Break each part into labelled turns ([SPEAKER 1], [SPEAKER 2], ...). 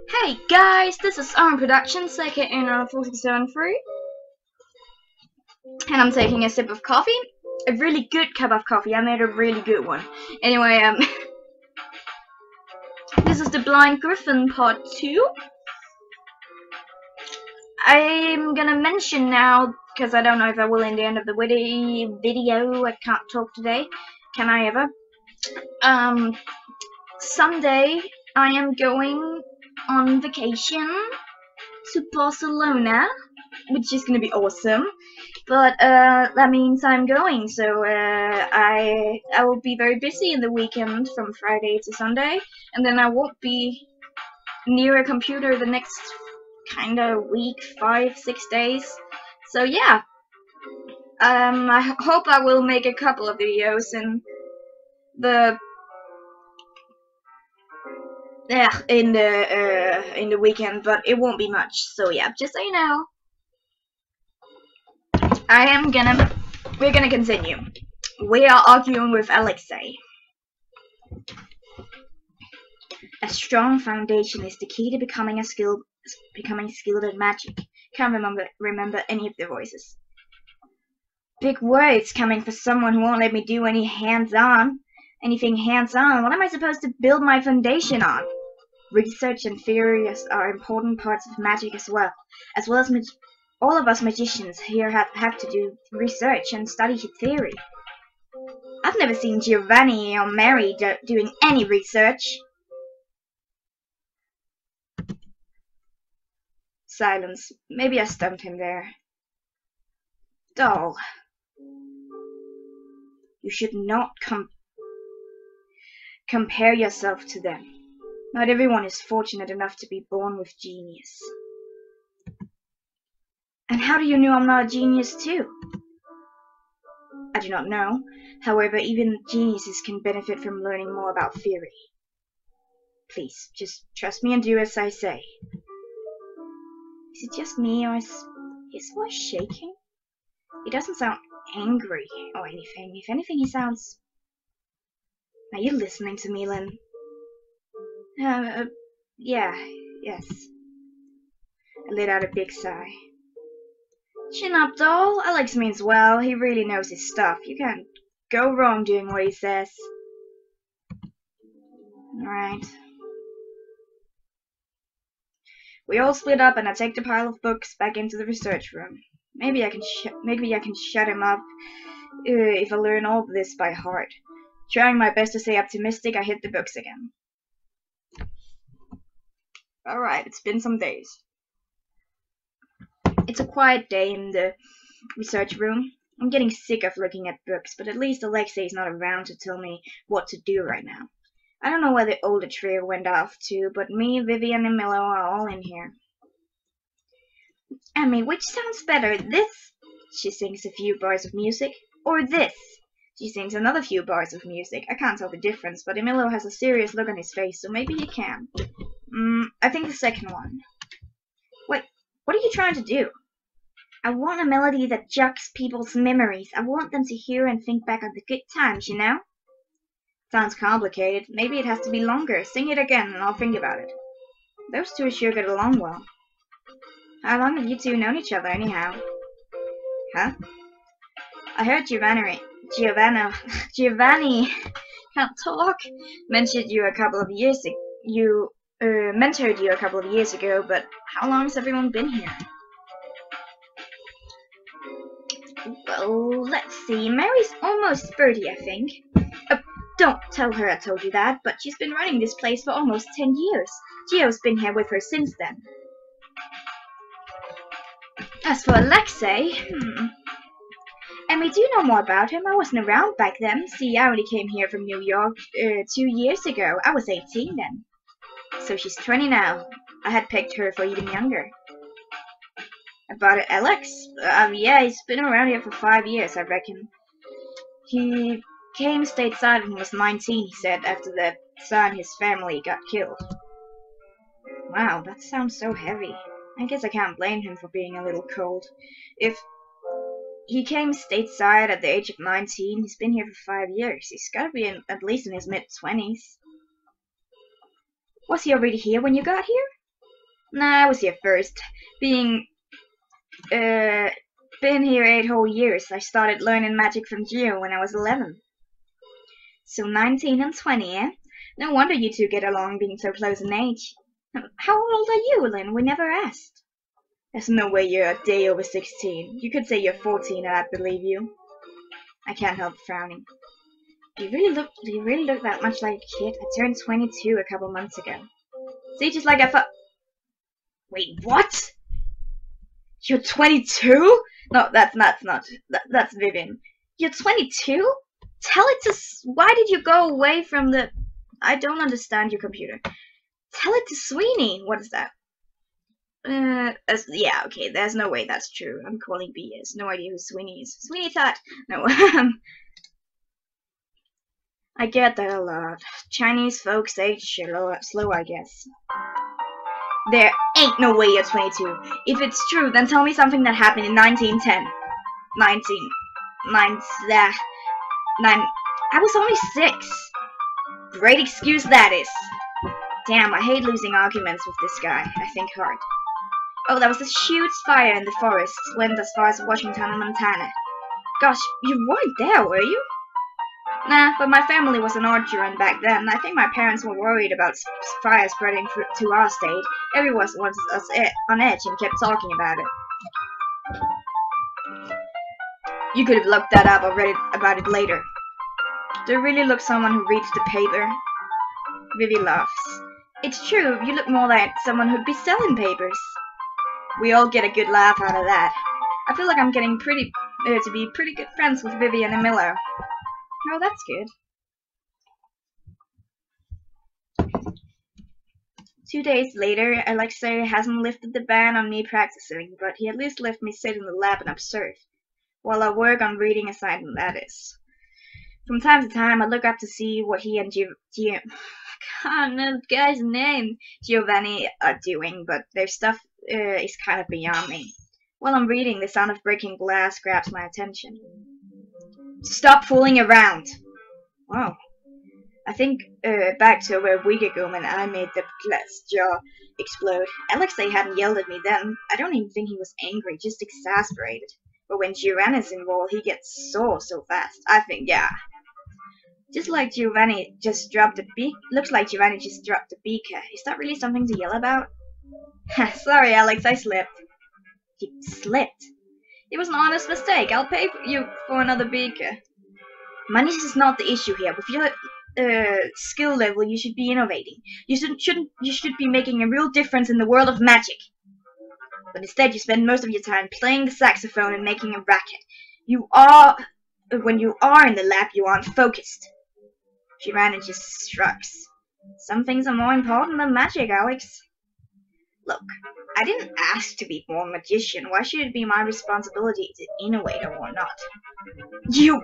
[SPEAKER 1] Hey guys, this is Aaaarhmagaad Productions, aka 4673, and I'm taking a sip of coffee. A really good cup of coffee. I made a really good one. Anyway, this is the Blind Griffin part 2. I'm gonna mention now, because I don't know if I will in the end of the video. I can't talk today. Can I ever? Sunday I am going on vacation to Barcelona, which is gonna be awesome. But that means I'm going, so I will be very busy in the weekend from Friday to Sunday, and then I won't be near a computer the next kinda week, 5-6 days. So yeah, I hope I will make a couple of videos in the in the weekend, but it won't be much. So yeah, just so you know, we're gonna continue. We are arguing with Alexei. A strong foundation is the key to becoming skilled at magic. Can't remember any of the voices. Big words coming for someone who won't let me do anything hands-on. What am I supposed to build my foundation on? Research and theories are important parts of magic as well as all of us magicians here have to do research and study theory. I've never seen Giovanni or Mary doing any research. Silence. Maybe I stumped him there. Doll. You should not compare yourself to them. Not everyone is fortunate enough to be born with genius. And how do you know I'm not a genius too? I do not know. However, even geniuses can benefit from learning more about theory. Please, just trust me and do as I say. Is it just me, or is his voice shaking? He doesn't sound angry or anything. If anything, he sounds... Are you listening to me, Lynn? Yes. I let out a big sigh. Chin up, doll. Alex means well. He really knows his stuff. You can't go wrong doing what he says. Alright. We all split up, and I take the pile of books back into the research room. Maybe I can shut him up if I learn all of this by heart. Trying my best to stay optimistic, I hit the books again. Alright, it's been some days. It's a quiet day in the research room. I'm getting sick of looking at books, but at least Alexei is not around to tell me what to do right now. I don't know where the older trio went off to, but me, Vivian, and Milo are all in here. Emmy, which sounds better, this? She sings a few bars of music. Or this? She sings another few bars of music. I can't tell the difference, but Emilio has a serious look on his face, so maybe he can. I think the second one. Wait, what are you trying to do? I want a melody that jogs people's memories. I want them to hear and think back on the good times, you know? Sounds complicated. Maybe it has to be longer. Sing it again and I'll think about it. Those two sure get along well. How long have you two known each other anyhow? Huh? I heard Giovanni can't talk. Mentored you a couple of years ago, but how long has everyone been here? Well, let's see. Mary's almost 30, I think. Don't tell her I told you that, but she's been running this place for almost 10 years. Gio's been here with her since then. As for Alexei, and we do know more about him. I wasn't around back then. See, I only came here from New York 2 years ago. I was 18 then. So she's 20 now. I had pegged her for even younger. About Alex? Yeah, he's been around here for 5 years, I reckon. He came stateside when he was 19, he said, after the son his family got killed. Wow, that sounds so heavy. I guess I can't blame him for being a little cold. If he came stateside at the age of 19, he's been here for 5 years. He's gotta be at least in his mid-20s. Was he already here when you got here? Nah, I was here first. Being, been here 8 whole years. I started learning magic from Geo when I was 11. So 19 and 20, eh? No wonder you two get along being so close in age. How old are you, Lynn? We never asked. There's no way you're a day over 16. You could say you're 14 and I'd believe you. I can't help frowning. Do you really look that much like a kid? I turned 22 a couple months ago. See, just like I thought. Wait, what? You're 22? No, that's not. That's Vivian. You're 22? Tell it to. Why did you go away from the? I don't understand your computer. Tell it to Sweeney. What is that? Yeah, okay. There's no way that's true. I'm calling BS. No idea who Sweeney is. Sweeney thought. No. I get that a lot. Chinese folks age slow, I guess. There ain't no way you're 22. If it's true, then tell me something that happened in 1910. 9. I was only 6. Great excuse that is. Damn, I hate losing arguments with this guy. I think hard. Oh, that was a huge fire in the forest. Went as far as Washington and Montana. Gosh, you weren't there, were you? Nah, but my family was an art run back then. I think my parents were worried about fire spreading to our state. Everyone was on edge and kept talking about it. You could have looked that up or read about it later. Do you really look someone who reads the paper? Vivi laughs. It's true, you look more like someone who'd be selling papers. We all get a good laugh out of that. I feel like I'm getting to be pretty good friends with Vivian and Miller. Oh, that's good. 2 days later, Alexei hasn't lifted the ban on me practicing, but he at least let me sit in the lab and observe, while I work on reading assignment, that is. From time to time, I look up to see what he and I can't know the guy's name, Giovanni, are doing, but their stuff is kind of beyond me. While I'm reading, the sound of breaking glass grabs my attention. Stop fooling around! Wow. I think back to over a week ago when I made the glass jar explode. Alexei hadn't yelled at me then. I don't even think he was angry, just exasperated. But when Giovanni's involved, he gets sore so fast. I think, yeah. Just like Giovanni just dropped a looks like Giovanni just dropped a beaker. Is that really something to yell about? Sorry, Alex, I slipped. You slipped? It was an honest mistake. I'll pay you for another beaker. Money is not the issue here. With your skill level, you should be innovating. You should be making a real difference in the world of magic. But instead, you spend most of your time playing the saxophone and making a racket. When you are in the lab, you aren't focused. Giovanni just shrugs. Some things are more important than magic, Alex. Look, I didn't ask to be born magician. Why should it be my responsibility to innovate or not? You!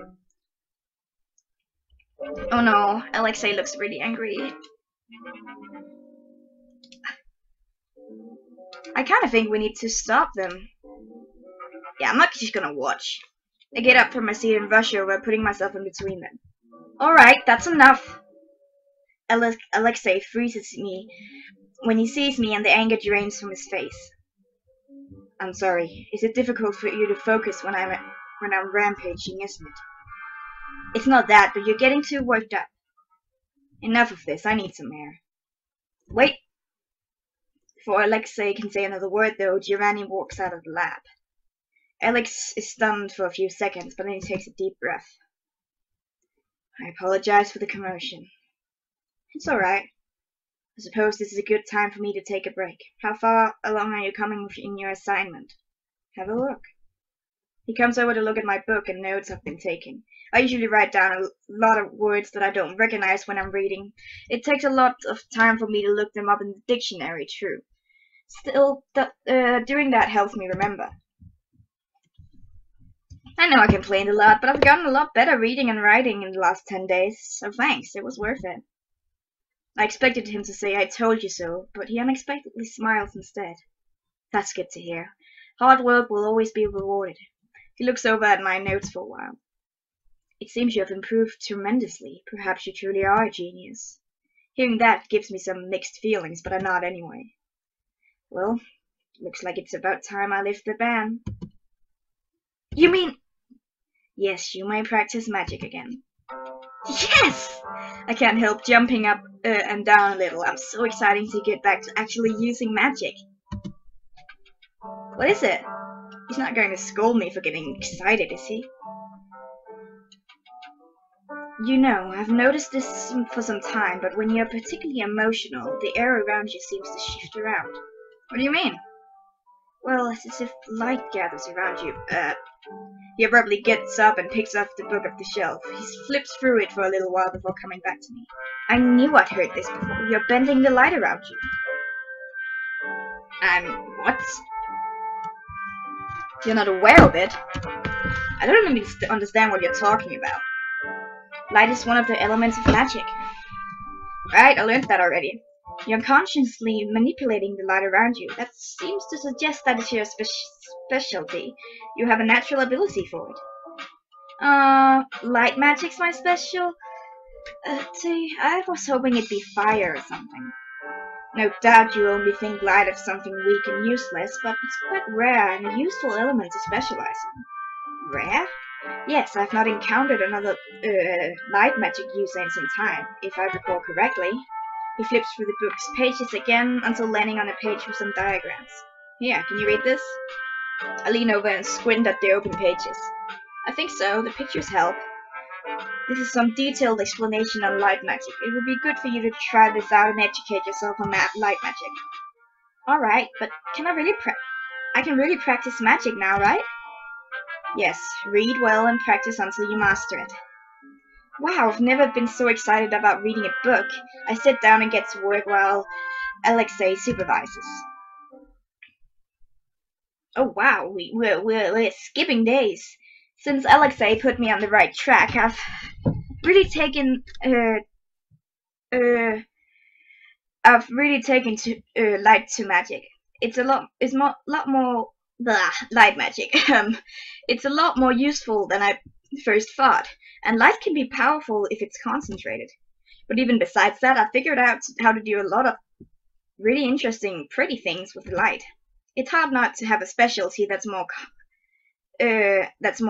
[SPEAKER 1] Oh no, Alexei looks really angry. I kinda think we need to stop them. Yeah, I'm not just gonna watch. I get up from my seat and rush over, putting myself in between them. Alright, that's enough. Alexei freezes me when he sees me and the anger drains from his face. I'm sorry. Is it difficult for you to focus when I'm rampaging, isn't it? It's not that, but you're getting too worked up. Enough of this. I need some air. Wait. Before Alexei can say another word, though, Giovanni walks out of the lab. Alex is stunned for a few seconds, but then he takes a deep breath. I apologize for the commotion. It's alright. I suppose this is a good time for me to take a break. How far along are you coming in your assignment? Have a look. He comes over to look at my book and notes I've been taking. I usually write down a lot of words that I don't recognize when I'm reading. It takes a lot of time for me to look them up in the dictionary, true. Still, doing that helps me remember. I know I complained a lot, but I've gotten a lot better reading and writing in the last 10 days, so thanks, it was worth it. I expected him to say I told you so, but he unexpectedly smiles instead. That's good to hear. Hard work will always be rewarded. He looks over at my notes for a while. It seems you have improved tremendously. Perhaps you truly are a genius. Hearing that gives me some mixed feelings, but I nod anyway. Well, looks like it's about time I lift the ban. You mean... Yes, you may practice magic again. Yes! I can't help jumping up and down a little. I'm so excited to get back to actually using magic. What is it? He's not going to scold me for getting excited, is he? You know, I've noticed this for some time, but when you're particularly emotional, the air around you seems to shift around. What do you mean? Well, it's as if light gathers around you. He abruptly gets up and picks up the book off the shelf. He flips through it for a little while before coming back to me. I knew I'd heard this before. You're bending the light around you. What? You're not aware of it? I don't even understand what you're talking about. Light is one of the elements of magic. Right, I learned that already. You're unconsciously manipulating the light around you. That seems to suggest that it's your specialty. You have a natural ability for it. Light magic's my special? I was hoping it'd be fire or something. No doubt you only think light of something weak and useless, but it's quite rare and a useful element to specialize in. Rare? Yes, I've not encountered another light magic user in some time, if I recall correctly. He flips through the book's pages again until landing on a page with some diagrams. Here, can you read this? I lean over and squint at the open pages. I think so, the pictures help. This is some detailed explanation on light magic. It would be good for you to try this out and educate yourself on light magic. Alright, but can I can really practice magic now, right? Yes, read well and practice until you master it. Wow, I've never been so excited about reading a book. I sit down and get to work while Alexei supervises. Oh wow, we're skipping days. Since Alexei put me on the right track, I've really taken light to magic. It's a lot more light magic. It's a lot more useful than I first thought, and light can be powerful if it's concentrated. But even besides that, I figured out how to do a lot of really interesting, pretty things with light. It's hard not to have a specialty that's more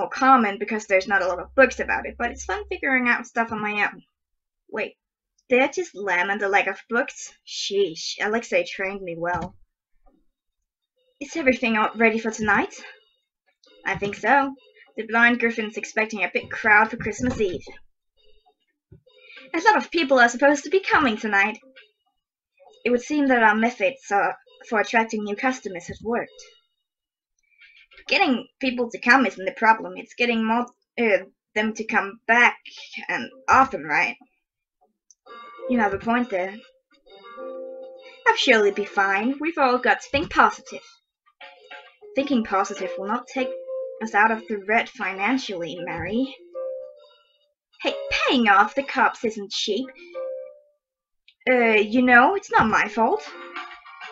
[SPEAKER 1] common because there's not a lot of books about it, but it's fun figuring out stuff on my own. Wait, did I just lament the lack of books? Sheesh, Alexei trained me well. Is everything ready for tonight? I think so. The blind Griffin's expecting a big crowd for Christmas Eve. A lot of people are supposed to be coming tonight. It would seem that our methods for attracting new customers have worked. Getting people to come isn't the problem. It's getting them to come back and often, right? You have a point there. I'll surely be fine. We've all got to think positive. Thinking positive will not take us out of the red financially, Mary. Hey, paying off the cops isn't cheap. You know, it's not my fault.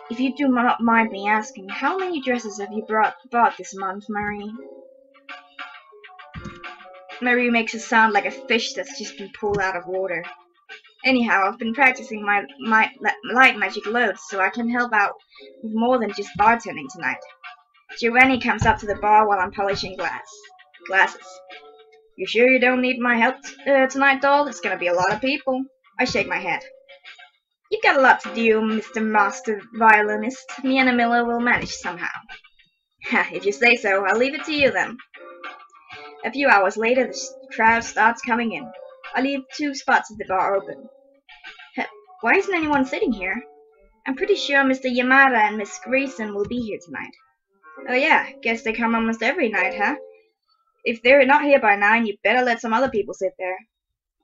[SPEAKER 1] If you do not mind me asking, how many dresses have you bought this month, Mary? Mary makes a sound like a fish that's just been pulled out of water. Anyhow, I've been practicing my light magic loads, so I can help out with more than just bartending tonight. Giovanni comes up to the bar while I'm polishing glasses. You sure you don't need my help tonight, doll? It's gonna be a lot of people. I shake my head. You've got a lot to do, Mr. Master Violinist. Me and Amila will manage somehow. If you say so, I'll leave it to you then. A few hours later, the crowd starts coming in. I leave 2 spots at the bar open. Why isn't anyone sitting here? I'm pretty sure Mr. Yamada and Miss Griffin will be here tonight. Oh yeah, guess they come almost every night, huh? If they're not here by 9, you better let some other people sit there.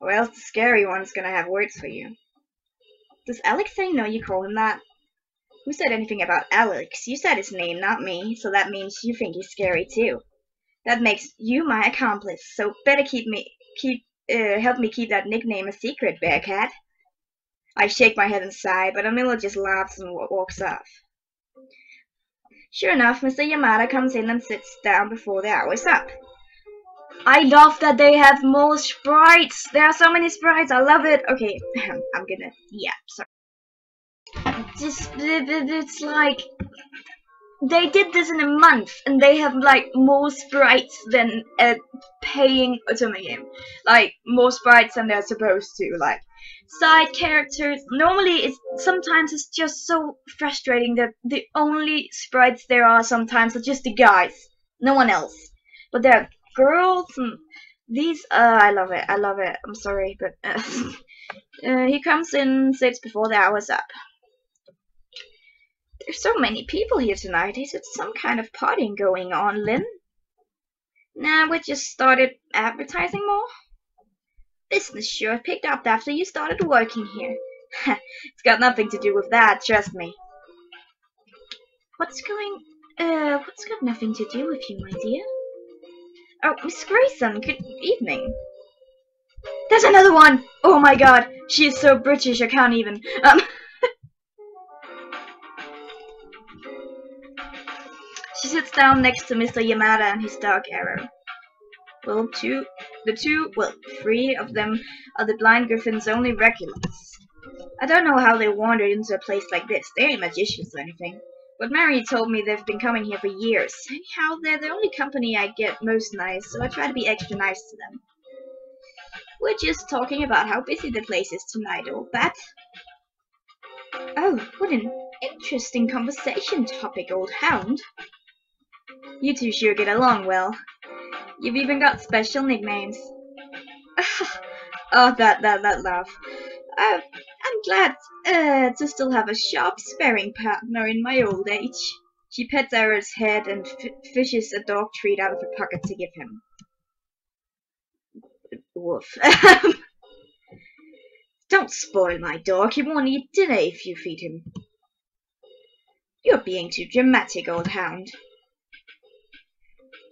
[SPEAKER 1] Or else the scary one's gonna have words for you. Does Alexei know you call him that? Who said anything about Alex? You said his name, not me, so that means you think he's scary too. That makes you my accomplice, so better help me keep that nickname a secret, Bearcat. I shake my head and sigh, but Amila just laughs and walks off. Sure enough, Mr. Yamada comes in and sits down before the hour's up. I love that they have more sprites. There are so many sprites. I love it. Okay, I'm gonna... Yeah, sorry. it's like they did this in a month, and they have like more sprites than a paying Otome game. Like more sprites than they're supposed to. Like side characters. Normally, sometimes it's just so frustrating that the only sprites there are sometimes are just the guys, no one else. But there are girls and these. I love it. I love it. I'm sorry, but he comes in, sits before the hour's up. There's so many people here tonight. Is it some kind of partying going on, Lynn? Nah, we just started advertising more. Business sure picked up after you started working here. It's got nothing to do with that, trust me. What's got nothing to do with you, my dear? Oh, Miss Grayson, good evening. There's another one! Oh my god, she is so British, I can't even. She sits down next to Mr. Yamada and his dog Arrow. Well, three of them are the blind Griffin's only regulars. I don't know how they wandered into a place like this. They ain't magicians or anything. But Mary told me they've been coming here for years. Anyhow, they're the only company I get most nice, so I try to be extra nice to them. We're just talking about how busy the place is tonight, old bat. Oh, what an interesting conversation topic, old hound. You two sure get along well. You've even got special nicknames. Oh, that laugh. I'm glad to still have a sharp sparring partner in my old age. She pets Arrow's head and fishes a dog treat out of her pocket to give him. Woof. Don't spoil my dog. He won't eat dinner if you feed him. You're being too dramatic, old hound.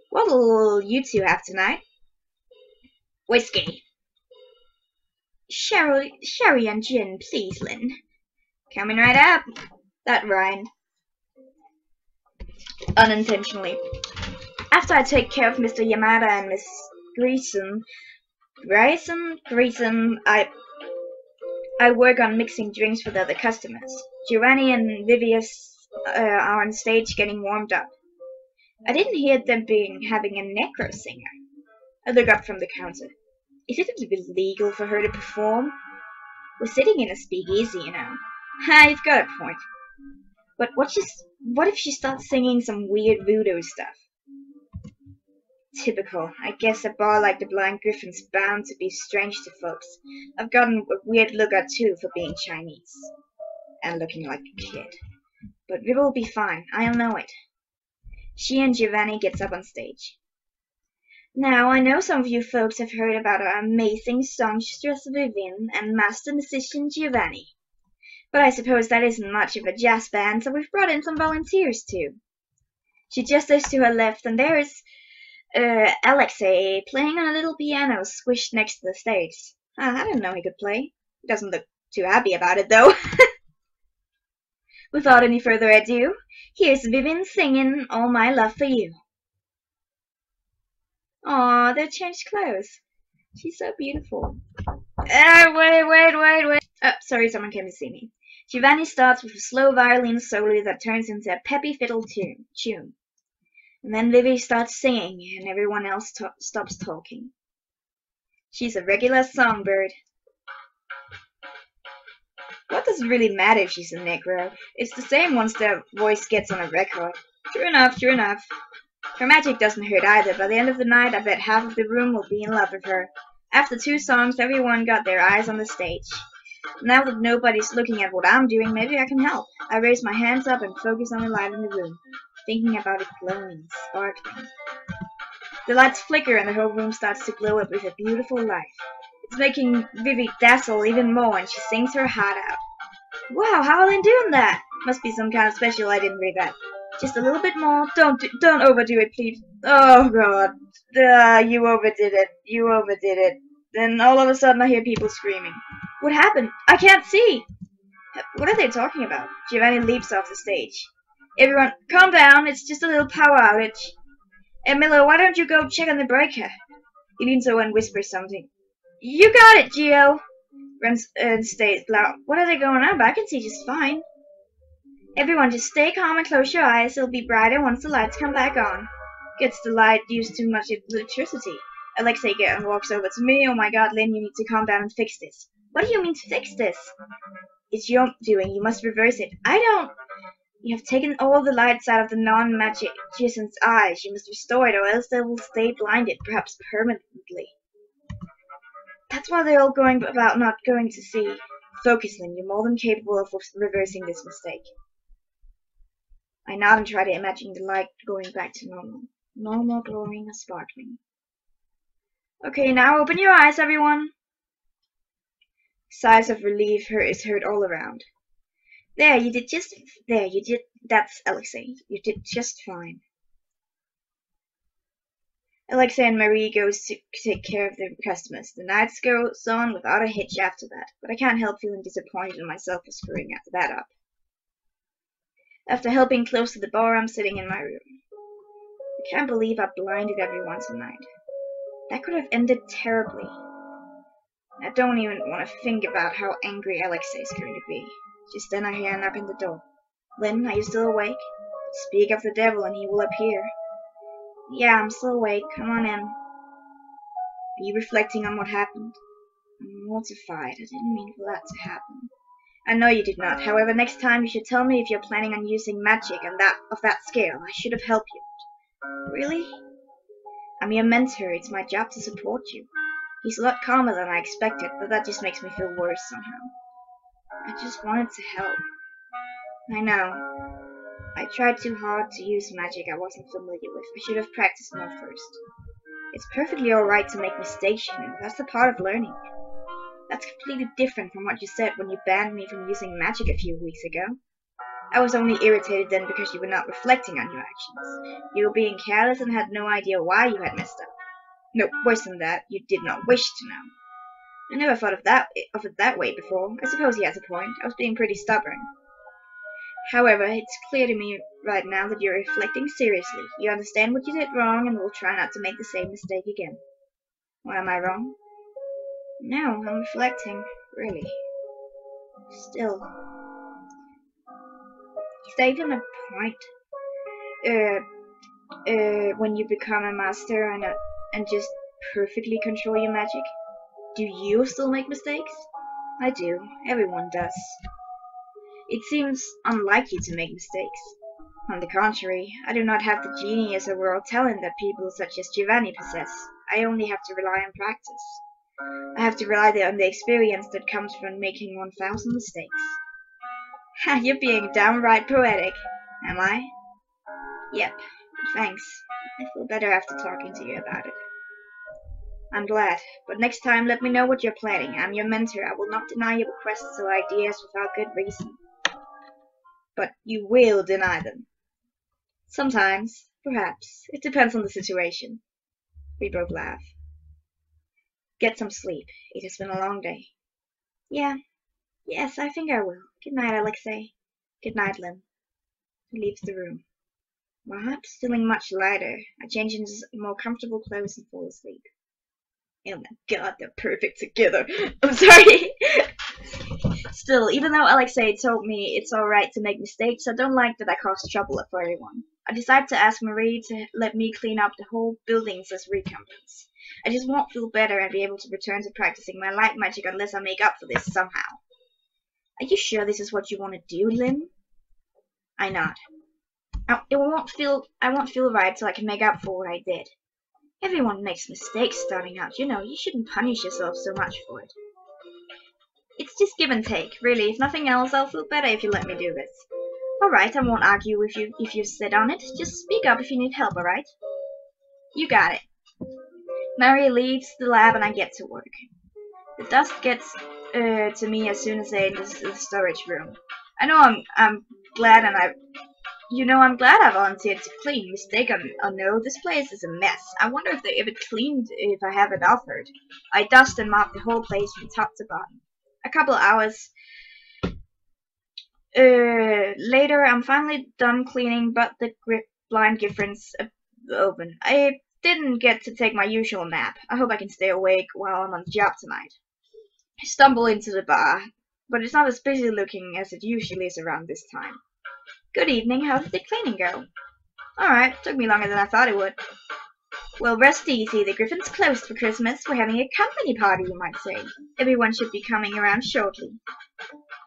[SPEAKER 1] What'll you two have tonight? Whiskey. Sherry and gin, please, Lynn. Coming right up. That rhymed. Unintentionally. After I take care of Mr. Yamada and Miss Grayson, I work on mixing drinks for the other customers. Giovanni and Vivius are on stage getting warmed up. I didn't hear them having a necro singer. I look up from the counter. Is it illegal for her to perform? We're sitting in a speakeasy, you know. Ha, you've got a point. But what if she starts singing some weird voodoo stuff? Typical. I guess a bar like the Blind Griffin's bound to be strange to folks. I've gotten a weird look at too for being Chinese. And looking like a kid. But we will be fine. I'll know it. She and Giovanni gets up on stage. Now, I know some of you folks have heard about our amazing songstress Vivian and master musician Giovanni. But I suppose that isn't much of a jazz band, so we've brought in some volunteers too. She gestures to her left, and there's Alexei playing on a little piano squished next to the stage. I didn't know he could play. He doesn't look too happy about it, though. Without any further ado, here's Vivian singing All My Love for You. Aw, they changed clothes. She's so beautiful. Wait. Oh, sorry, someone came to see me. Giovanni starts with a slow violin solo that turns into a peppy fiddle tune. And then Vivi starts singing, and everyone else stops talking. She's a regular songbird. What does it really matter if she's a Negro? It's the same once their voice gets on a record. True enough. Her magic doesn't hurt either. By the end of the night, I bet half of the room will be in love with her. After 2 songs, everyone got their eyes on the stage. Now that nobody's looking at what I'm doing, maybe I can help. I raise my hands up and focus on the light in the room, thinking about it glowing, sparkling. The lights flicker and the whole room starts to glow up with a beautiful light. It's making Vivi dazzle even more, and she sings her heart out. Wow, how are they doing that? Must be some kind of special I didn't read that. Just a little bit more. Don't overdo it, please. Oh god. You overdid it. Then all of a sudden I hear people screaming. What happened? I can't see! What are they talking about? Giovanni leaps off the stage. Everyone, calm down. It's just a little power outage. Hey, Miller, why don't you go check on the breaker? He leans over and whispers something. You got it, Gio! Runs and stays loud. What are they going on? I can see just fine. Everyone just stay calm and close your eyes. It'll be brighter once the lights come back on. Gets the light used too much electricity. Alexei walks over to me. Oh my god, Lynn, you need to calm down and fix this. What do you mean to fix this? It's your doing. You must reverse it. I don't. You have taken all the lights out of the non-magician's eyes. You must restore it, or else they will stay blinded, perhaps permanently. That's why they're all going about not going to see. Focus, Lynn. You're more than capable of reversing this mistake. I nod and try to imagine the light going back to normal. Normal, glowing, sparkling. Okay, now open your eyes, everyone. Sighs of relief is heard all around. There, you did. That's Alexei. You did just fine. Alexei and Marie goes to take care of their customers. The night goes on without a hitch after that, but I can't help feeling disappointed in myself for screwing that up. After helping close to the bar, I'm sitting in my room. I can't believe I blinded everyone tonight. That could have ended terribly. I don't even want to think about how angry Alexei is going to be. Just then I hear a knock on the door. Lynn, are you still awake? Speak of the devil and he will appear. Yeah, I'm still awake. Come on in. Are you reflecting on what happened? I'm mortified. I didn't mean for that to happen. I know you did not. However, next time you should tell me if you're planning on using magic and of that scale. I should have helped you. Really? I'm your mentor. It's my job to support you. He's a lot calmer than I expected, but that just makes me feel worse somehow. I just wanted to help. I know. I tried too hard to use magic I wasn't familiar with. I should have practiced more first. It's perfectly alright to make mistakes, you know. That's the part of learning. That's completely different from what you said when you banned me from using magic a few weeks ago. I was only irritated then because you were not reflecting on your actions. You were being careless and had no idea why you had messed up. No, worse than that, you did not wish to know. I never thought of it that way before. I suppose he has a point. I was being pretty stubborn. However, it's clear to me right now that you're reflecting seriously. You understand what you did wrong and will try not to make the same mistake again. Well, am I wrong? No, I'm reflecting, really. Still. Is there even a point? When you become a master and just perfectly control your magic? Do you still make mistakes? I do. Everyone does. It seems unlike you to make mistakes. On the contrary, I do not have the genius or raw talent that people such as Giovanni possess. I only have to rely on practice. I have to rely on the experience that comes from making 1,000 mistakes. Ha, you're being downright poetic. Am I? Yep. Thanks. I feel better after talking to you about it. I'm glad, but next time let me know what you're planning. I'm your mentor. I will not deny your requests or ideas without good reason. But you will deny them. Sometimes, perhaps. It depends on the situation. We both laugh. Get some sleep. It has been a long day. Yeah. Yes, I think I will. Good night, Alexei. Good night, Lynn. He leaves the room. My heart's feeling much lighter. I change into more comfortable clothes and fall asleep. Oh my god, they're perfect together. I'm sorry. Still, even though Alexei told me it's alright to make mistakes, I don't like that I cause trouble for everyone. I decide to ask Marie to let me clean up the whole buildings as recompense. I just won't feel better and be able to return to practicing my light magic unless I make up for this somehow. Are you sure this is what you want to do, Lynn? I nod. I won't feel right till I can make up for what I did. Everyone makes mistakes starting out, you know. You shouldn't punish yourself so much for it. It's just give and take, really. If nothing else, I'll feel better if you let me do this. Alright, I won't argue with you if you sit on it. Just speak up if you need help, alright? You got it. Mary leaves the lab and I get to work. The dust gets to me as soon as I enter the storage room. I know I'm glad I'm glad I volunteered to clean. Mistake or no, this place is a mess. I wonder if they ever cleaned if I haven't offered. I dust and mop the whole place from top to bottom. A couple hours later, I'm finally done cleaning, but the blind Griffin's open. I didn't get to take my usual nap. I hope I can stay awake while I'm on the job tonight. I stumble into the bar, but it's not as busy looking as it usually is around this time. Good evening, how did the cleaning go? Alright, took me longer than I thought it would. Well, rest easy, the Griffin's closed for Christmas. We're having a company party, you might say. Everyone should be coming around shortly.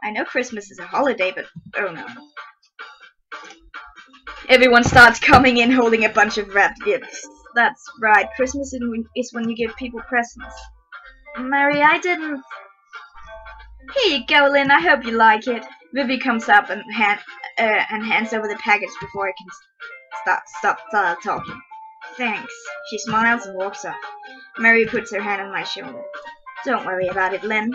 [SPEAKER 1] I know Christmas is a holiday, but oh no. Everyone starts coming in holding a bunch of wrapped gifts. That's right, Christmas is when you give people presents. Mary, I didn't... Here you go, Lynn, I hope you like it. Vivi comes up and hands over the package before I can stop talking. Thanks. She smiles and walks off. Mary puts her hand on my shoulder. Don't worry about it, Lynn.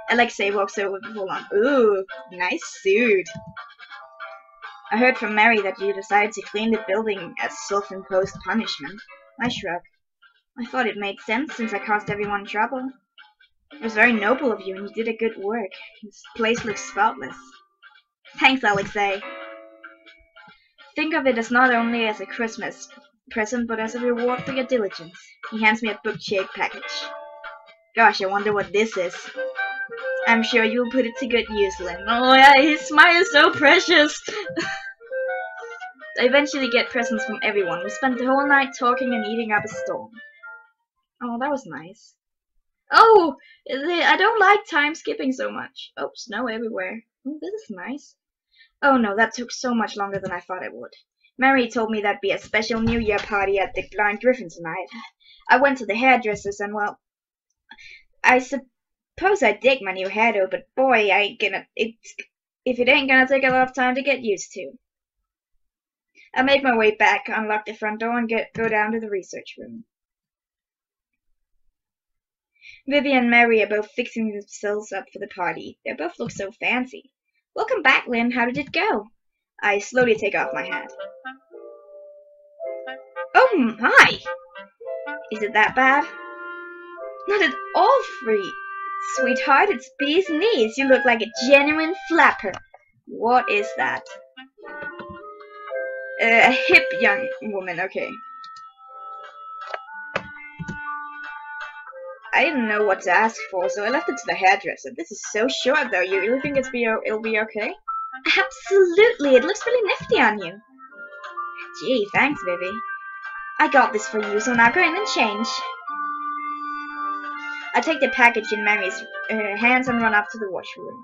[SPEAKER 1] Alexei walks over full on. Ooh, nice suit. I heard from Mary that you decided to clean the building as self-imposed punishment. I shrugged. I thought it made sense since I caused everyone trouble. It was very noble of you and you did a good work. This place looks spotless. Thanks, Alexei. Think of it as not only as a Christmas present, but as a reward for your diligence. He hands me a book-shaped package. Gosh, I wonder what this is. I'm sure you'll put it to good use, Lynn. Oh yeah, his smile is so precious. I eventually get presents from everyone. We spent the whole night talking and eating up a storm. Oh, that was nice. Oh, I don't like time skipping so much. Oh, snow everywhere. Oh, this is nice. Oh no, that took so much longer than I thought it would. Mary told me there'd be a special New Year party at the Blind Griffin tonight. I went to the hairdressers and, well, I suppose I dig my new hair though, but boy, if it ain't gonna take a lot of time to get used to. I make my way back, unlock the front door, and go down to the research room. Vivi and Mary are both fixing themselves up for the party. They both look so fancy. Welcome back, Lynn. How did it go? I slowly take off my hat. Oh my! Is it that bad? Not at all, sweetheart. It's bee's knees. You look like a genuine flapper. What is that? A hip young woman, okay. I didn't know what to ask for, so I left it to the hairdresser. This is so short, though. You really think it'll be okay? Absolutely. It looks really nifty on you. Gee, thanks, Vivi. I got this for you, so now go in and change. I take the package in Mary's hands and run up to the washroom.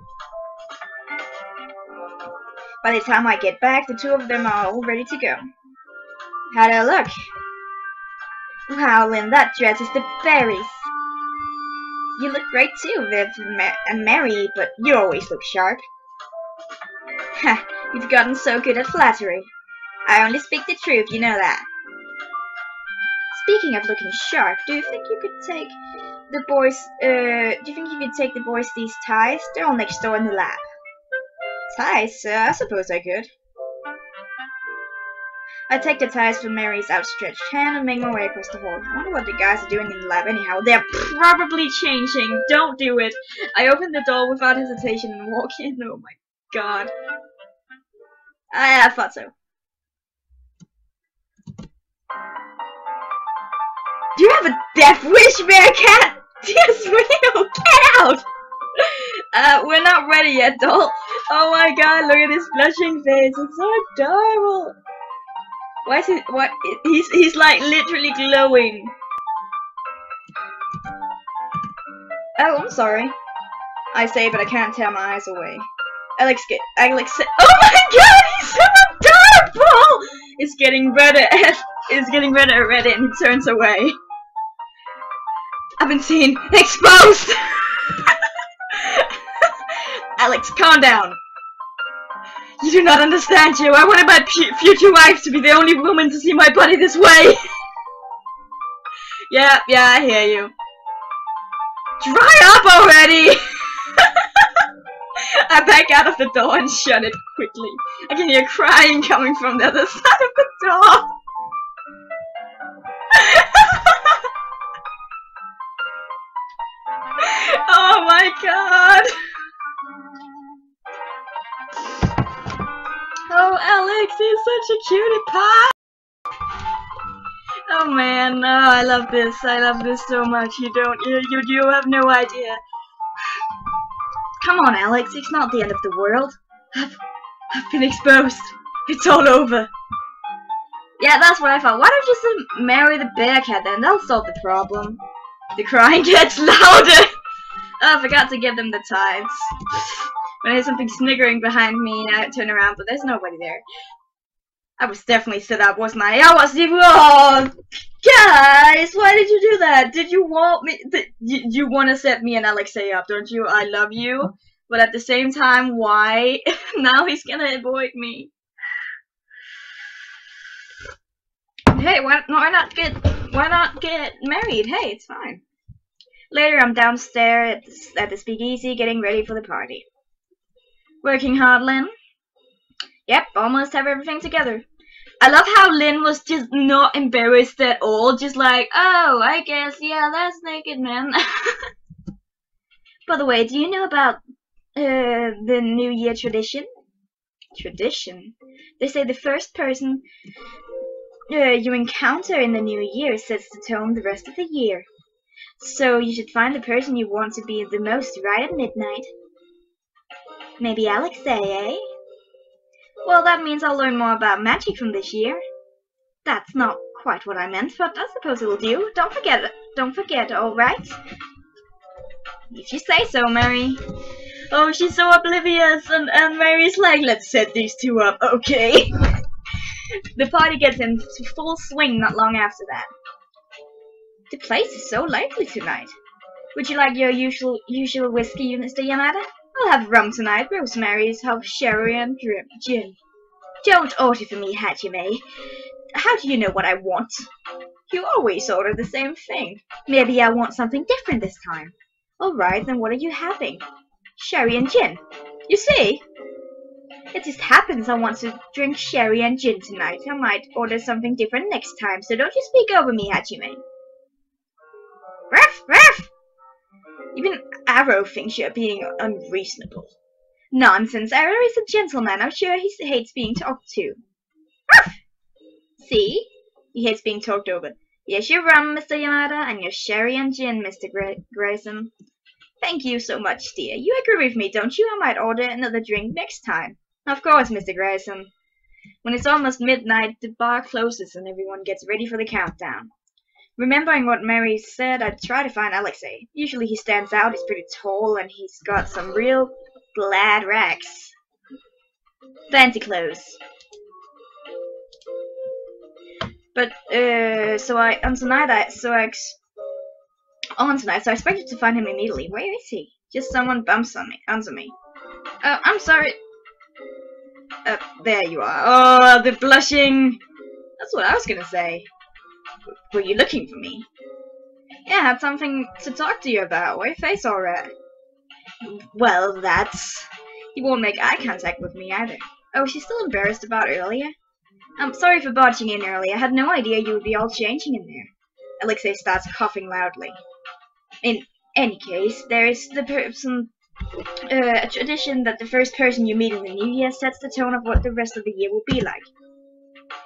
[SPEAKER 1] By the time I get back, the two of them are all ready to go. How'd I look? Wow, Lynn, that dress is the berries. You look great too, Viv and Mary, but you always look sharp. Ha, you've gotten so good at flattery. I only speak the truth, you know that. Speaking of looking sharp, do you think you could take the boys these ties? They're all next door in the lab. Ties? I suppose I could. I take the ties from Mary's outstretched hand and make my way across the hall. I wonder what the guys are doing in the lab anyhow. They're probably changing. Don't do it. I open the door without hesitation and walk in. Oh my god. I thought so. Do you have a death wish, Bearcat? Yes, real. Get out. We're not ready yet, doll. Oh my god, look at his blushing face. It's so adorable. Why is he, what? He's like literally glowing. Oh, I'm sorry. I say, but I can't tear my eyes away. Alex say, oh my god, he's so adorable! It's getting redder and redder, and he turns away. I've been seen exposed! Alex, calm down. You do not understand, Joe. I wanted my future wife to be the only woman to see my body this way. Yeah, I hear you. Dry up already! I back out of the door and shut it quickly. I can hear crying coming from the other side of the door. Oh my god! Oh, Alex, he's such a cutie pie! Oh man, oh, I love this so much. You have no idea. Come on, Alex, it's not the end of the world. I've been exposed. It's all over. Yeah, that's what I thought. Why don't you just marry the bear cat then? That'll solve the problem. The crying gets louder. Oh, I forgot to give them the tides. When I hear something sniggering behind me, I turn around, but there's nobody there. I was definitely set up, wasn't I? I was even. Oh, guys, why did you do that? Did you want me? You want to set me and Alexei up, don't you? I love you, but at the same time, why? Now he's gonna avoid me. Hey, why not get married? Hey, it's fine. Later, I'm downstairs at the speakeasy getting ready for the party. Working hard, Lynn? Yep, almost have everything together. I love how Lynn was just not embarrassed at all, just like, oh, I guess, yeah, that's naked men. By the way, do you know about the New Year tradition? Tradition? They say the first person you encounter in the New Year sets the tone the rest of the year. So you should find the person you want to be the most right at midnight. Maybe Alexei, eh? Well, that means I'll learn more about magic from this year. That's not quite what I meant, but I suppose it'll do. Don't forget, alright? If you say so, Mary. Oh, she's so oblivious, and Mary's like, let's set these two up, okay? The party gets in full swing not long after that. The place is so lively tonight. Would you like your usual whiskey, Mr. Yamada? I'll have rum tonight. Rosemary's have sherry and gin. Don't order for me, Hajime. How do you know what I want? You always order the same thing. Maybe I want something different this time. Alright, then what are you having? Sherry and gin. You see? It just happens I want to drink sherry and gin tonight. I might order something different next time, so don't you speak over me, Hajime. Ruff, ruff! Even Arrow thinks you're being unreasonable. Nonsense, Arrow is a gentleman. I'm sure he hates being talked to. Ruff! See? He hates being talked over. Here's your rum, Mr. Yamada, and your sherry and gin, Mr. Grayson. Thank you so much, dear. You agree with me, don't you? I might order another drink next time. Of course, Mr. Grayson. When it's almost midnight, the bar closes and everyone gets ready for the countdown. Remembering what Mary said, I try to find Alexei. Usually he stands out, he's pretty tall, and he's got some real glad rags. Fancy clothes. But, so I expected to find him immediately. Where is he? Just someone bumps onto me. Oh, I'm sorry. There you are. Oh, the blushing. That's what I was gonna say. Were you looking for me? Yeah, I had something to talk to you about. Why your face all red? Well, that's... He won't make eye contact with me either. Oh, she's still embarrassed about earlier? I'm sorry for barging in early. I had no idea you would be all changing in there. Alexei starts coughing loudly. In any case, there is the a tradition that the first person you meet in the New Year sets the tone of what the rest of the year will be like.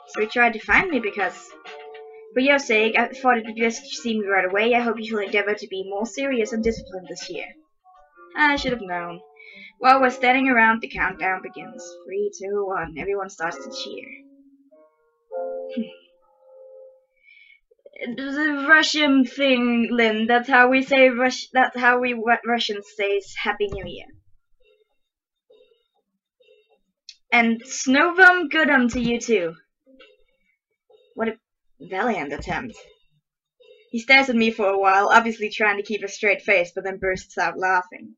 [SPEAKER 1] So he tried to find me because, for your sake, I thought it would be best to see me right away. I hope you will endeavor to be more serious and disciplined this year. I should have known. While we're standing around, the countdown begins. 3, 2, 1. Everyone starts to cheer. The Russian thing, Lynn. That's how we say That's how we Russians say Happy New Year. And Snovum Goodum to you too. What a valiant attempt. He stares at me for a while, obviously trying to keep a straight face, but then bursts out laughing.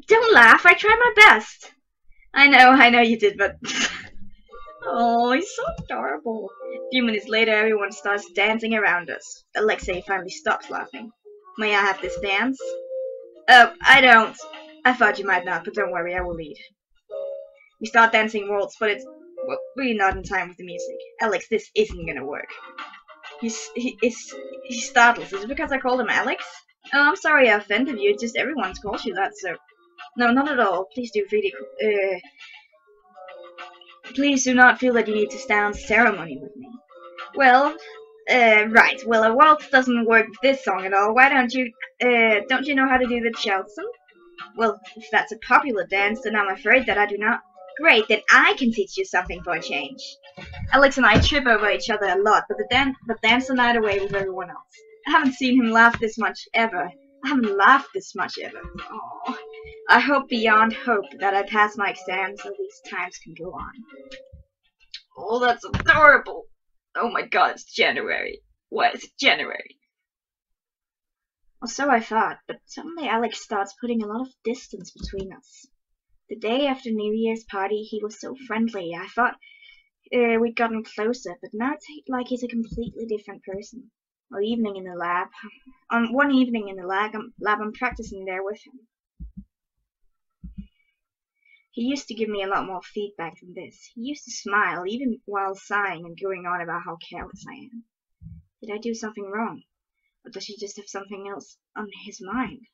[SPEAKER 1] Don't laugh. I tried my best. I know you did, but. Oh, he's so adorable. A few minutes later, everyone starts dancing around us. Alexei finally stops laughing. May I have this dance? Oh, I don't. I thought you might not, but don't worry, I will lead. We start dancing waltz, but it's really not in time with the music. Alex, this isn't gonna work. He startles. Is it because I called him Alex? Oh, I'm sorry I offended you. It's just everyone's called you that, so... No, not at all. Please do Please do not feel that you need to stand on ceremony with me. Well, right. Well, a waltz doesn't work with this song at all. Why don't you know how to do the Chelsen? Well, if that's a popular dance, then I'm afraid that I do not. Great, then I can teach you something for a change. Alex and I trip over each other a lot, but dance the night away with everyone else. I haven't seen him laugh this much ever. I haven't laughed this much ever. Oh, I hope beyond hope that I pass my exams so these times can go on. Oh, that's adorable. Oh my god, it's January. What is it, January? Well, so I thought, but suddenly Alex starts putting a lot of distance between us. The day after New Year's party, he was so friendly. I thought we'd gotten closer, but now it's like he's a completely different person. One evening in the lab, I'm practicing there with him. He used to give me a lot more feedback than this. He used to smile, even while sighing and going on about how careless I am. Did I do something wrong? Or does he just have something else on his mind?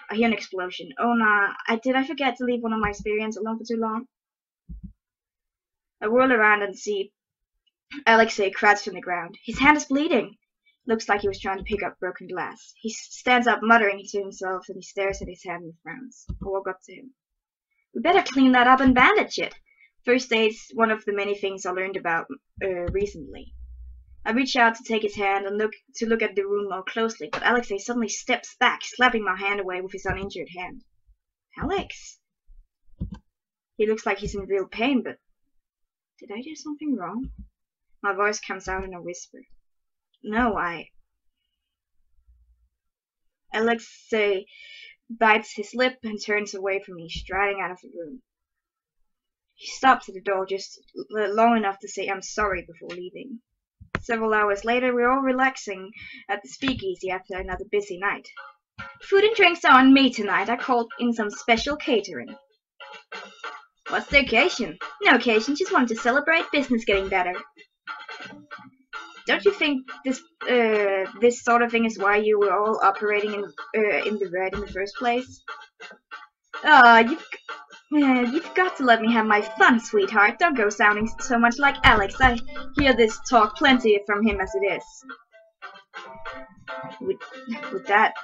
[SPEAKER 1] I hear an explosion. Oh nah, did I forget to leave one of my experience alone for too long? I whirl around and see Alexei crouched on the ground. His hand is bleeding. Looks like he was trying to pick up broken glass. He stands up muttering to himself and he stares at his hand and frowns. I walk up to him. We better clean that up and bandage it. First aid's one of the many things I learned about recently. I reach out to take his hand and look at the wound more closely, but Alexei suddenly steps back, slapping my hand away with his uninjured hand. Alex? He looks like he's in real pain, but did I do something wrong? My voice comes out in a whisper. No, Alexei bites his lip and turns away from me, striding out of the room. He stops at the door just long enough to say I'm sorry before leaving. Several hours later, we're all relaxing at the speakeasy after another busy night. Food and drinks are on me tonight. I called in some special catering. What's the occasion? No occasion, just wanted to celebrate business getting better. Don't you think this sort of thing is why you were all operating in the red in the first place? You've got to let me have my fun, sweetheart. Don't go sounding so much like Alex. I hear this talk plenty from him as it is. With that,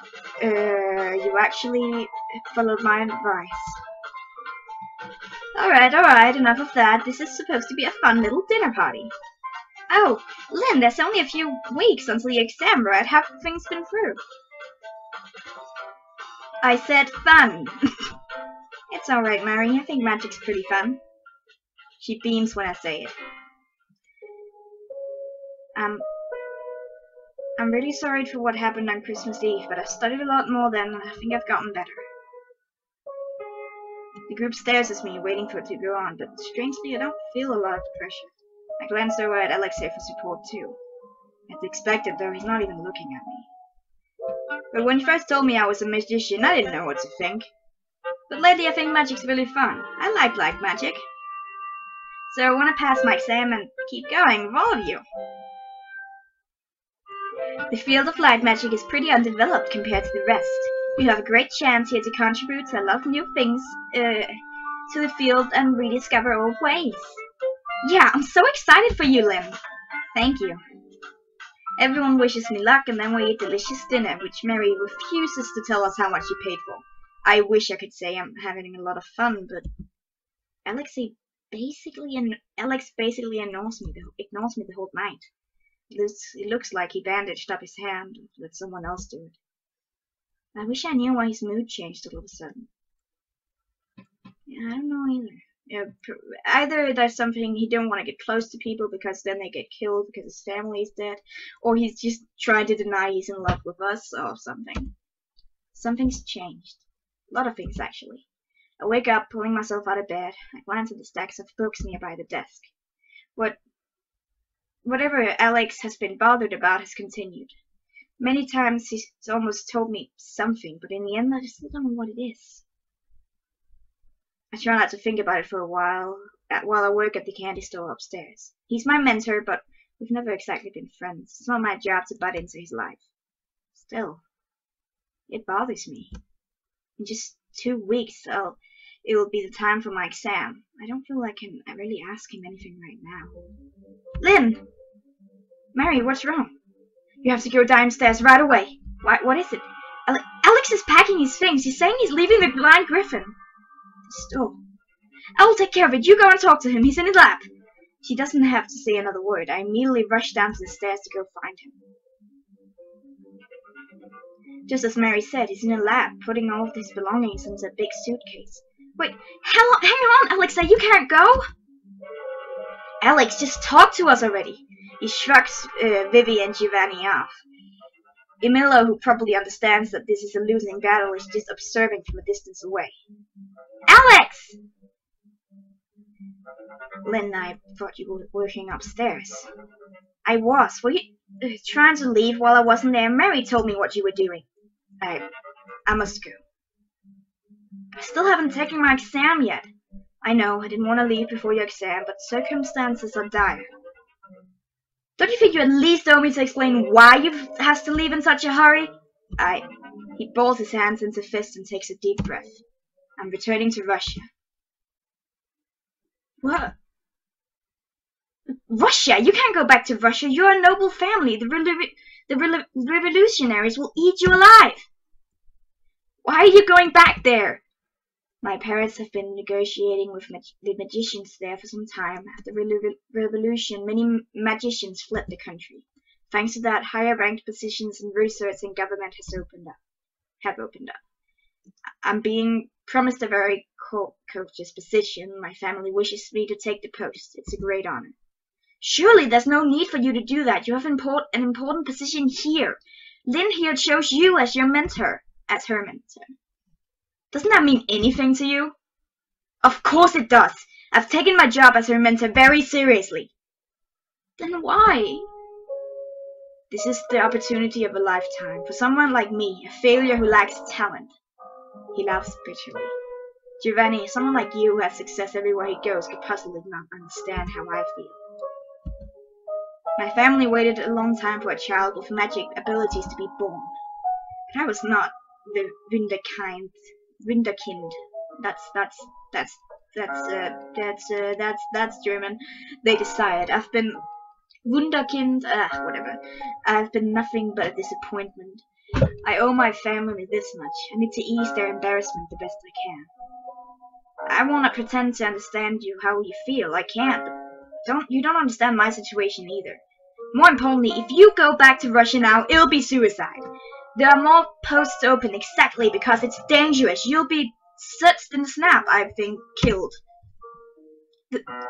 [SPEAKER 1] you actually followed my advice. Alright, enough of that. This is supposed to be a fun little dinner party. Oh, Lynn, there's only a few weeks until the exam, right? Have things been through? I said fun. It's alright, Mary. I think magic's pretty fun. She beams when I say it. I'm really sorry for what happened on Christmas Eve, but I've studied a lot more then, and I think I've gotten better. The group stares at me, waiting for it to go on, but strangely I don't feel a lot of pressure. I glance over at Alexei for support too. As expected, though, he's not even looking at me. But when he first told me I was a magician, I didn't know what to think. But lately I think magic's really fun. I like black magic. So I want to pass my exam and keep going with all of you. The field of light magic is pretty undeveloped compared to the rest. You have a great chance here to contribute to a lot of new things to the field and rediscover old ways. Yeah, I'm so excited for you, Lynn. Thank you. Everyone wishes me luck, and then we eat delicious dinner, which Mary refuses to tell us how much she paid for. I wish I could say I'm having a lot of fun, but Alex basically ignores me the whole night. It looks like he bandaged up his hand and let someone else do it. I wish I knew why his mood changed all of a sudden. Yeah, I don't know either. Either there's something he don't want to get close to people because then they get killed because his family is dead, or he's just trying to deny he's in love with us or something. Something's changed. A lot of things, actually. I wake up, pulling myself out of bed. I glance at the stacks of books nearby the desk. Whatever Alex has been bothered about has continued. Many times he's almost told me something, but in the end I just don't know what it is. I try not to think about it for a while I work at the candy store upstairs. He's my mentor, but we've never exactly been friends. It's not my job to butt into his life. Still, it bothers me. In just 2 weeks, it will be the time for my exam. I don't feel I can really ask him anything right now. Lynn! Mary, what's wrong? You have to go downstairs right away. What is it? Alex is packing his things. He's saying he's leaving the blind Griffin. Still, I will take care of it. You go and talk to him. He's in his lab. She doesn't have to say another word. I immediately rush down to the stairs to go find him. Just as Mary said, he's in a lab, putting all of his belongings into a big suitcase. Wait, hang on, Alexa, you can't go! Alex, just talk to us already. He shrugs Vivi and Giovanni off. Emilio, who probably understands that this is a losing battle, is just observing from a distance away. Alex! Lynn, I thought you were working upstairs. I was. Were you trying to leave while I wasn't there? Mary told me what you were doing. I must go. I still haven't taken my exam yet. I know, I didn't want to leave before your exam, but circumstances are dire. Don't you think you at least owe me to explain why you has to leave in such a hurry? He balls his hands into fists and takes a deep breath. I'm returning to Russia. What? Russia? You can't go back to Russia. You're a noble family. The revolutionaries will eat you alive. Why are you going back there? My parents have been negotiating with the magicians there for some time. After the revolution, many magicians fled the country. Thanks to that, higher-ranked positions in research and government have opened up. I'm being promised a very courteous position. My family wishes me to take the post. It's a great honor. Surely there's no need for you to do that. You have an important position here. Lynn here chose you as your mentor, as her mentor. Doesn't that mean anything to you? Of course it does. I've taken my job as her mentor very seriously. Then why? This is the opportunity of a lifetime. For someone like me, a failure who lacks talent. He laughs bitterly. Giovanni, someone like you who has success everywhere he goes could possibly not understand how I feel. My family waited a long time for a child with magic abilities to be born. But I was not the Wunderkind. That's German. They desired. I've been Wunderkind, whatever. I've been nothing but a disappointment. I owe my family this much. I need to ease their embarrassment the best I can. I wanna pretend to understand how you feel. I can't. But you don't understand my situation either. More importantly, if you go back to Russia now, it'll be suicide. There are more posts open exactly because it's dangerous. You'll be searched in a snap. I've been killed.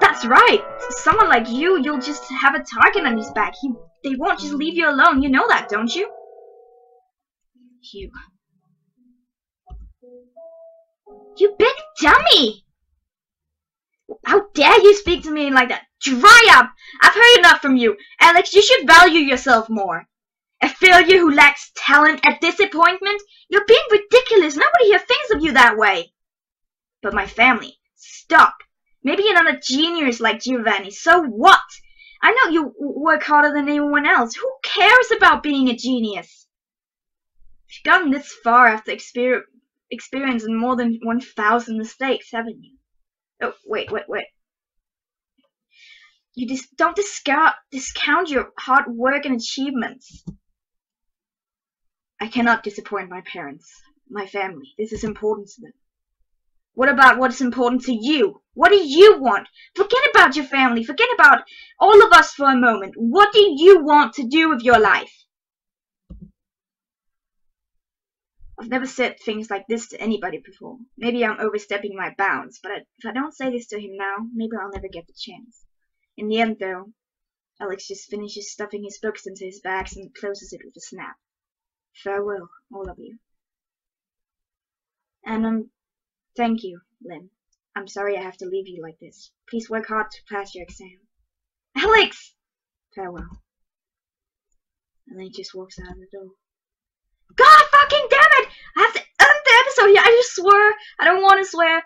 [SPEAKER 1] That's right. Someone like you'll just have a target on his back. They won't just leave you alone. You know that, don't you? You big dummy! How dare you speak to me like that? Dry up! I've heard enough from you. Alex, you should value yourself more. A failure who lacks talent, a disappointment? You're being ridiculous. Nobody here thinks of you that way. But my family, stop. Maybe you're not a genius like Giovanni. So what? I know you work harder than anyone else. Who cares about being a genius? You've gotten this far after experiencing more than 1,000 mistakes, haven't you? Oh, wait. You just don't discount your hard work and achievements. I cannot disappoint my parents, my family. This is important to them. What about what is important to you? What do you want? Forget about your family. Forget about all of us for a moment. What do you want to do with your life? I've never said things like this to anybody before. Maybe I'm overstepping my bounds, but if I don't say this to him now, maybe I'll never get the chance. In the end, though, Alex just finishes stuffing his books into his bags and closes it with a snap. Farewell, all of you. And thank you, Lynn. I'm sorry I have to leave you like this. Please work hard to pass your exam. Alex! Farewell. And then he just walks out of the door. God fucking damn it! I have to end the episode here. I just swore. I don't want to swear.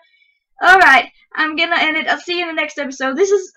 [SPEAKER 1] Alright, I'm gonna end it. I'll see you in the next episode. This is